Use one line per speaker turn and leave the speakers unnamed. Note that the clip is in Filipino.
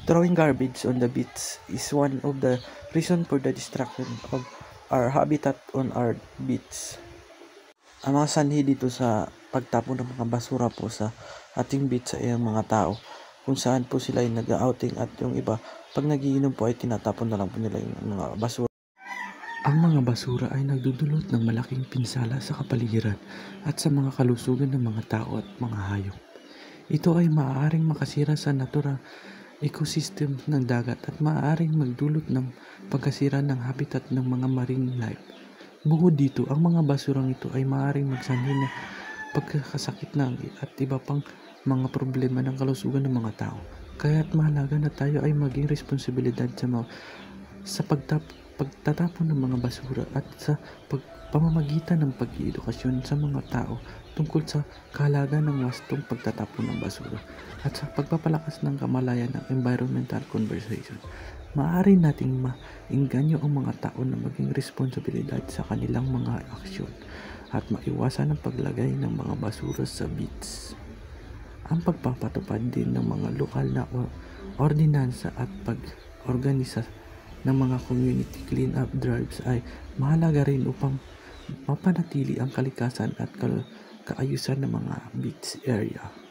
Throwing garbage on the beach is one of the reasons for the destruction of our habitat on our beach. Ang mga sanhi dito sa pagtapon ng mga basura po sa ating beach ay ang mga tao, kung saan po sila ay nag-outing at yung iba pag nagiinom po ay tinatapon na lang po nila yung mga basura. Ang mga basura ay nagdudulot ng malaking pinsala sa kapaligiran at sa mga kalusugan ng mga tao at mga hayop. Ito ay maaaring makasira sa natural ecosystem ng dagat at maaaring magdulot ng pagkasira ng habitat ng mga marine life. Bukod dito, ang mga basurang ito ay maaaring magsanhi ng pagkakasakit at iba pang mga problema ng kalusugan ng mga tao. Kaya't mahalaga na tayo ay maging responsibilidad sa pagtatapon ng mga basura at sa pamamagitan ng pag-iedukasyon sa mga tao tungkol sa kahalagan ng wastong pagtatapon ng basura at sa pagpapalakas ng kamalayan ng environmental conversation. Maaari nating maengganyo ang mga tao na maging responsibilidad sa kanilang mga aksyon at maiwasan ang paglagay ng mga basura sa beach. Ang pagpapatupad din ng mga lokal na ordinansa at pag-organisa ng mga community clean-up drives ay mahalaga rin upang mapanatili ang kalikasan at kaayusan ng mga beach area.